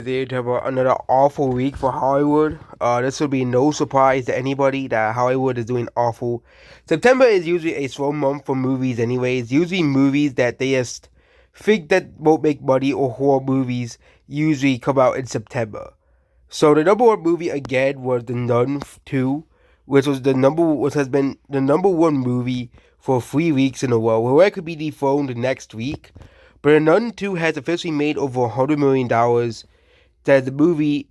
They have another awful week for Hollywood. This will be no surprise to anybody that Hollywood is doing awful. September is usually a slow month for movies, anyways. Usually, movies that they just think that won't make money or horror movies usually come out in September. So the number one movie again was The Nun 2, which has been the number one movie for 3 weeks in a row. Well, it could be dethroned next week. But The Nun 2 has officially made over $100 million. That the movie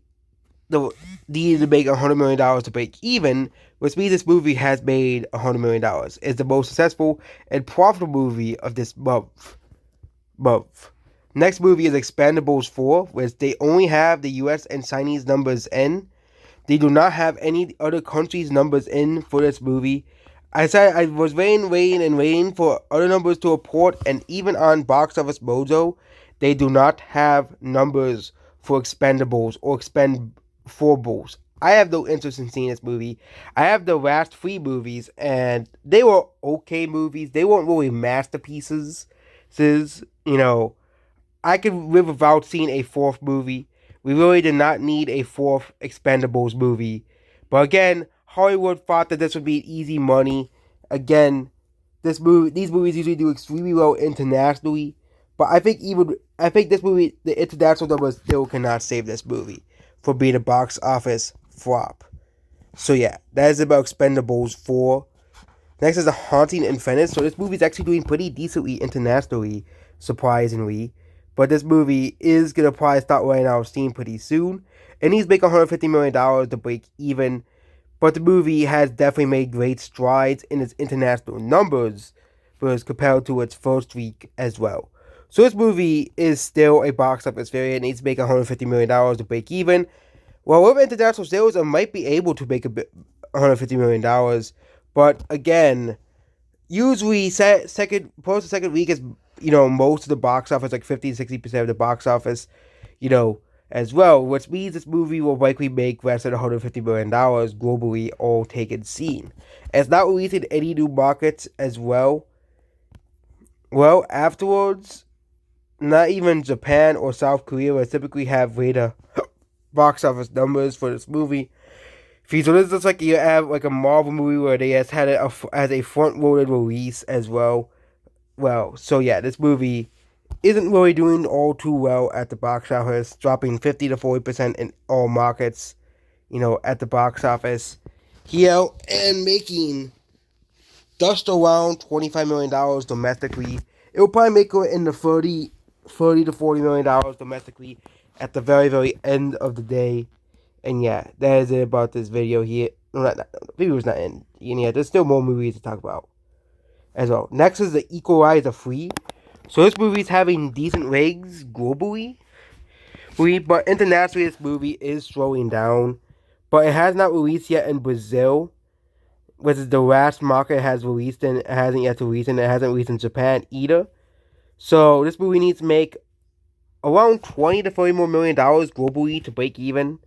needed to make $100 million to break even, which means this movie has made $100 million. It's the most successful and profitable movie of this month. Next movie is Expendables 4, which they only have the US and Chinese numbers in. They do not have any other countries' numbers in for this movie. I was waiting for other numbers to report, and even on Box Office Mojo, they do not have numbers for Expendables or Expendables. I have no interest in seeing this movie. I have the last three movies, and they were okay movies. They weren't really masterpieces. I could live without seeing a fourth movie. We really did not need a fourth Expendables movie. But again, Hollywood thought that this would be easy money. Again, these movies usually do extremely well internationally. But I think this movie, the international numbers still cannot save this movie for being a box office flop. So yeah, that is about Expendables 4. Next is The Haunting in Venice. So this movie is actually doing pretty decently internationally, surprisingly. But this movie is going to probably start running out of steam pretty soon. It needs to make $150 million to break even. But the movie has definitely made great strides in its international numbers compared to its first week as well. So this movie is still a box office failure. It needs to make $150 million to break even. Well, with international sales, it might be able to make $150 million. But again, usually second week is most of the box office, like 50-60% of the box office, as well, which means this movie will likely make less than $150 million globally, all taken seen. It's not released in any new markets as well. Well, afterwards, not even Japan or South Korea will typically have greater box office numbers for this movie. So this is like you have like a Marvel movie where they has had it as a front-loaded release as well. Well, so yeah, this movie isn't really doing all too well at the box office, dropping 50 to 40% in all markets, at the box office here, and making just around $25 million domestically. It will probably make it in the 30 to $40 million domestically at the very, very end of the day. And yeah, that is it about this video here. No, the video's not in. And yeah, there's still more movies to talk about as well. Next is The Equalizer 3. So this movie is having decent ratings globally, but internationally this movie is slowing down. But it has not released yet in Brazil, which is the last market it has released in. It hasn't yet released, and it hasn't released in Japan either. So this movie needs to make around $20 to $30 more million globally to break even.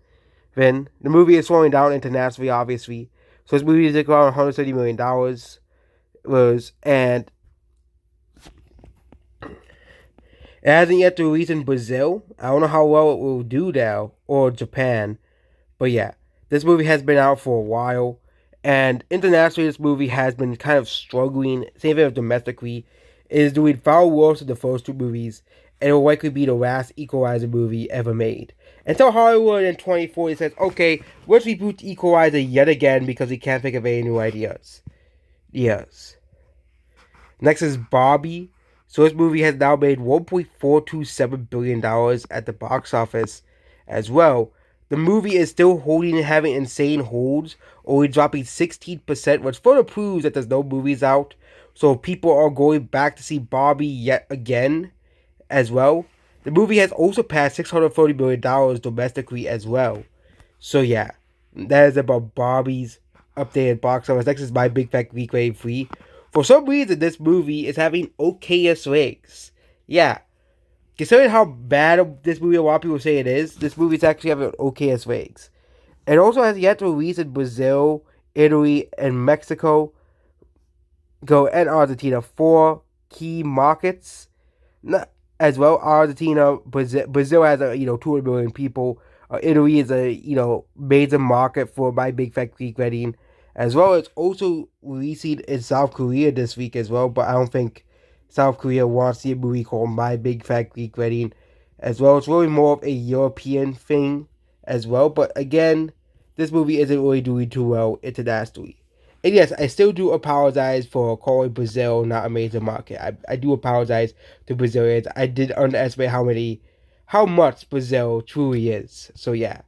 Then the movie is slowing down internationally, obviously. So this movie is like around $130 million. And it hasn't yet to release in Brazil. I don't know how well it will do now, or Japan. But yeah, this movie has been out for a while. And internationally, this movie has been kind of struggling. Same thing with domestically. It is doing far worse than the first two movies. And it will likely be the last Equalizer movie ever made. Until Hollywood in 2040 says, okay, let's reboot Equalizer yet again because we can't think of any new ideas. Yes. Next is Barbie. So this movie has now made $1.427 billion at the box office as well. The movie is still holding and having insane holds, only dropping 16%, which further proves that there's no movies out. So people are going back to see Barbie yet again as well. The movie has also passed $630 million domestically as well. So yeah, that is about Barbie's updated box office. Next is My Big Fat Greek Wedding 3. For some reason, this movie is having okayest ratings. Yeah. Considering how bad this movie a lot of people say it is, this movie is actually having okayest ratings. It also has yet to release in Brazil, Italy, and Mexico. And Argentina. 4 key markets. as well. Argentina, Brazil has 200 million people. Italy is a major market for My Big Fat Greek Wedding, as well as also releasing in South Korea this week as well. But I don't think South Korea wants to see a movie called My Big Fat Greek Wedding, as well. It's really more of a European thing as well. But again, this movie isn't really doing too well internationally. And yes, I still do apologize for calling Brazil not a major market. I do apologize to Brazilians. I did underestimate how much Brazil truly is. So yeah.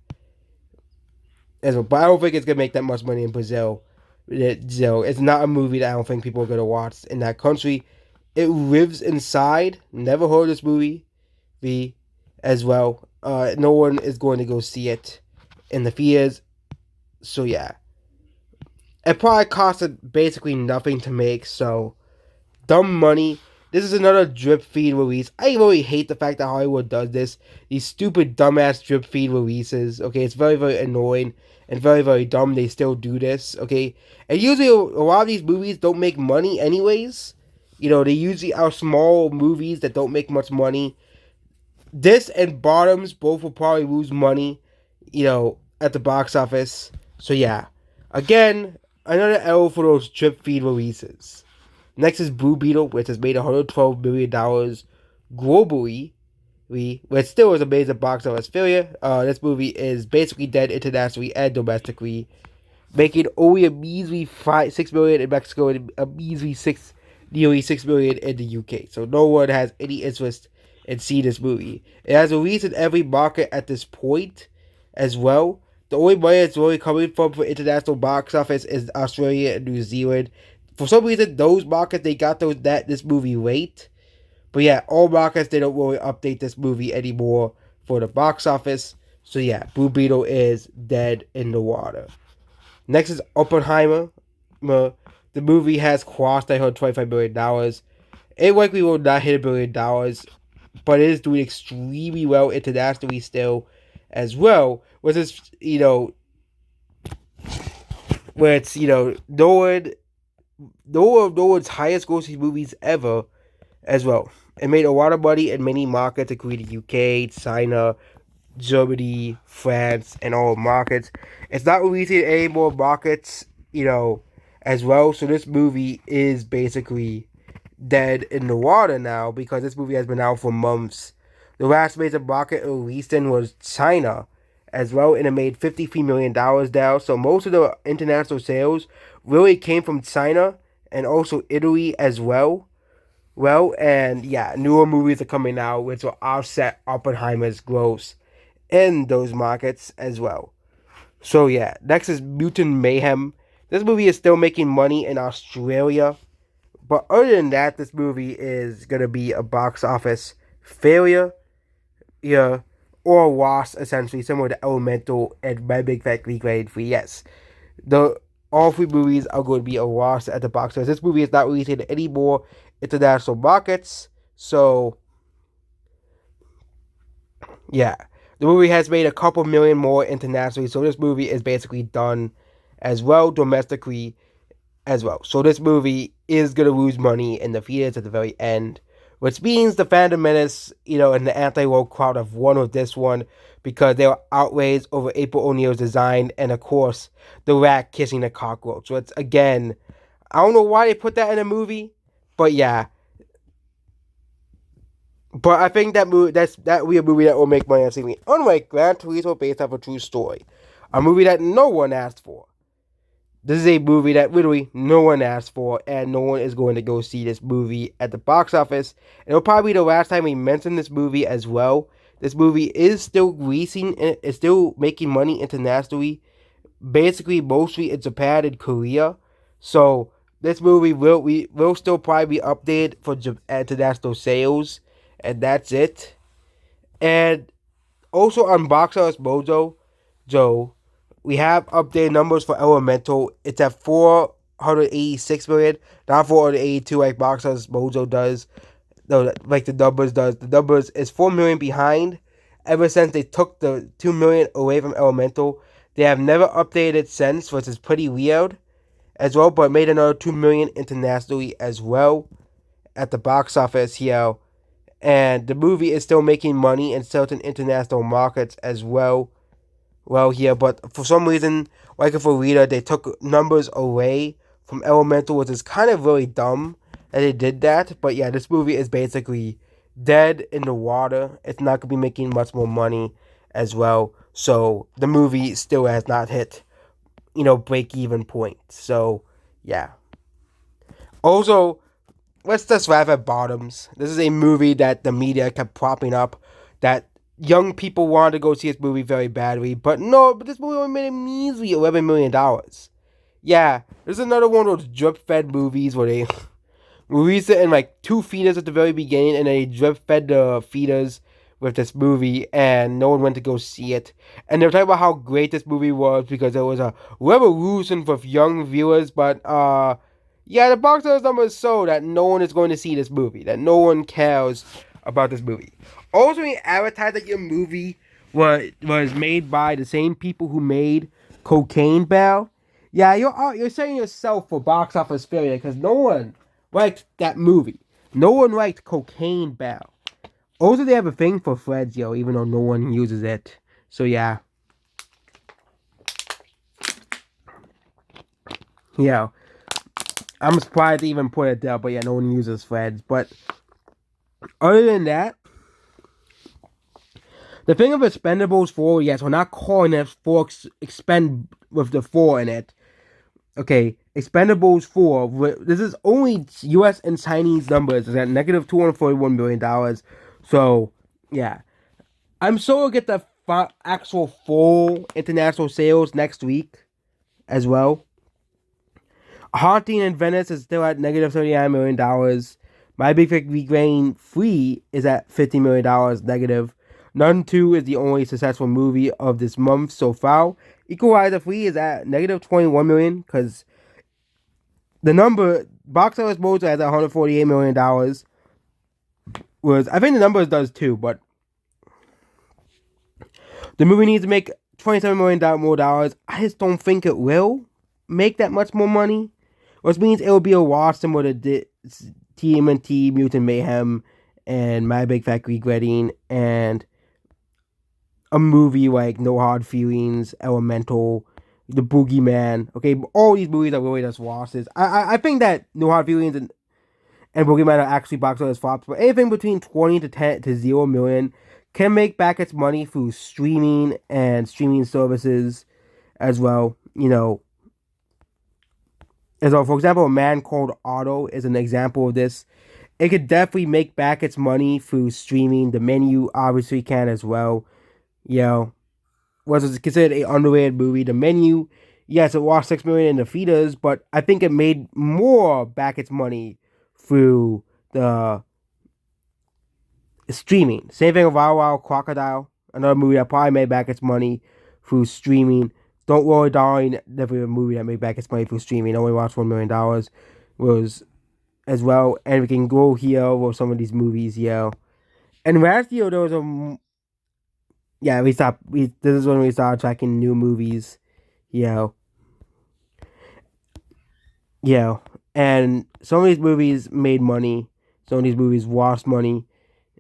But I don't think it's gonna make that much money in Brazil. It's not a movie that I don't think people are gonna watch in that country. It lives inside. Never heard of this movie. As well. No one is going to go see it in the theaters. So yeah. It probably costed basically nothing to make, so dumb money. This is another drip feed release. I really hate the fact that Hollywood does this. These stupid dumbass drip feed releases. Okay, it's very, very annoying and very, very dumb they still do this. Okay, and usually a lot of these movies don't make money anyways. They usually are small movies that don't make much money. This and Bottoms both will probably lose money, at the box office. So yeah, again, another L for those drip feed releases. Next is Blue Beetle, which has made $112 million globally, which still is a major box office failure. This movie is basically dead internationally and domestically, making only a measly $6 million in Mexico and a measly nearly $6 million in the UK. So no one has any interest in seeing this movie. It has released in every market at this point, as well. The only money it's really coming from for international box office is Australia and New Zealand. For some reason, those markets, they got this movie late. But yeah, all markets, they don't really update this movie anymore for the box office. So yeah, Blue Beetle is dead in the water. Next is Oppenheimer. The movie has crossed, I heard, $25 million. It likely will not hit $1 billion, but it is doing extremely well internationally still, as well. Which is, where it's, Nolan's highest grossing movies ever, as well. It made a lot of money in many markets, including UK, China, Germany, France, and all markets. It's not releasing in any more markets, as well. So this movie is basically dead in the water now because this movie has been out for months. The last major market it released in was China, as well, and it made $53 million now. So most of the international sales really came from China and also Italy as well. And yeah, newer movies are coming out which will offset Oppenheimer's gross in those markets as well. So yeah, next is Mutant Mayhem. This movie is still making money in Australia, but other than that, this movie is gonna be a box office failure, or a loss essentially, similar to Elemental and My Big Fat Greek Wedding 3. Yes, all three movies are going to be a loss at the box office. This movie is not releasing in any more international markets, so yeah. The movie has made a couple million more internationally, so this movie is basically done as well domestically as well. So this movie is going to lose money in the theaters at the very end, which means the Phantom Menace, and the anti-woke crowd have won with this one because they were outraged over April O'Neil's design and, of course, the rat kissing the cockroach. So it's, again, I don't know why they put that in a movie, but yeah. But I think that will be a movie that will make money on streaming. Unlike Gran Turismo, based off a true story, a movie that no one asked for. This is a movie that literally no one asked for, and no one is going to go see this movie at the box office. And it'll probably be the last time we mention this movie as well. This movie is still releasing, and it's still making money internationally, basically mostly in Japan and Korea. So this movie will still probably be updated for international sales, and that's it. And also on Box Office Mojo, we have updated numbers for Elemental. It's at 486 million, not 482 like Box Office Mojo does. No, like the numbers does. The numbers is 4 million behind. Ever since they took the 2 million away from Elemental, they have never updated since, which is pretty weird as well. But made another 2 million internationally as well at the box office here. and the movie is still making money in certain international markets as well. Well, here, but for some reason, like for Rita, they took numbers away from Elemental, which is kind of really dumb that they did that. But yeah, this movie is basically dead in the water. It's not gonna be making much more money as well. So the movie still has not hit, break even point. So yeah. Also, let's just wrap at Bottoms. This is a movie that the media kept propping up, that young people wanted to go see this movie very badly, but no, but this movie only made a measly $11 million. Yeah, this is another one of those drip-fed movies where they released it in like two feeders at the very beginning, and they drip-fed the feeders with this movie, and no one went to go see it. And they were talking about how great this movie was because it was a revolution for young viewers, but yeah, the box office numbers show that no one is going to see this movie, that no one cares about this movie. Also, when you advertise that your movie was made by the same people who made Cocaine Bear, yeah, you're setting yourself for box office failure because no one liked that movie. No one liked Cocaine Bear. Also, they have a thing for Freds, even though no one uses it. So yeah, yeah. I'm surprised they even put it there, but yeah, no one uses Freds. But other than that, the thing of Expendables 4, yes, we're not calling it 4 expend with the 4 in it. Okay, Expendables 4, this is only US and Chinese numbers. It's at negative $241 million. So, yeah. I'm sure we'll get the actual full international sales next week as well. Haunting in Venice is still at negative $39 million. My Big Fat Greek Rain 3 is at $50 million negative. Nun 2 is the only successful movie of this month so far. Equalizer 3 is at negative $21 million because the number, box office modes at $148 million. Was, I think the numbers does too, but the movie needs to make $27 million more dollars. I just don't think it will make that much more money. Which means it will be a wash similar to TMNT, Mutant Mayhem, and My Big Fat Greek Wedding, and a movie like No Hard Feelings, Elemental, The Boogeyman. Okay, all these movies are really just washes. I think that No Hard Feelings and Boogeyman are actually box office flops, but anything between 20 to 10 to 0 million can make back its money through streaming and streaming services as well. As well, for example, A Man Called Otto is an example of this. It could definitely make back its money through streaming. The Menu obviously can as well. Was considered a underrated movie. The Menu, yes, it lost $6 million in the theaters, but I think it made more back its money through the streaming. Same thing with Wild Wild Crocodile, another movie that probably made back its money through streaming. Don't Worry, Darling, definitely a movie that made back its money through streaming. Only lost $1 million. Was as well. And we can go here with some of these movies, And last year, there was a. Yeah, this is when we started tracking new movies, yeah. Yeah. And some of these movies made money. Some of these movies lost money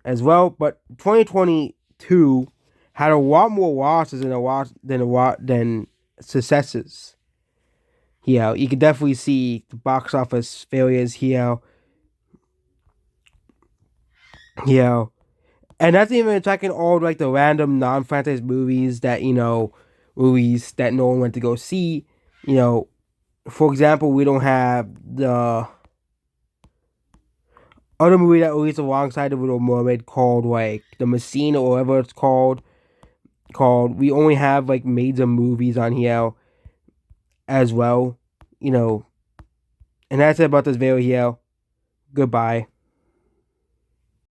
as well. But 2022 had a lot more losses than successes. You can definitely see the box office failures here. And that's even tracking all like the random non-franchise movies that movies that no one went to go see. For example, we don't have the other movie that released alongside the Little Mermaid called like The Machine or whatever it's called. We only have like major movies on here as well. And that's it about this video here. Goodbye.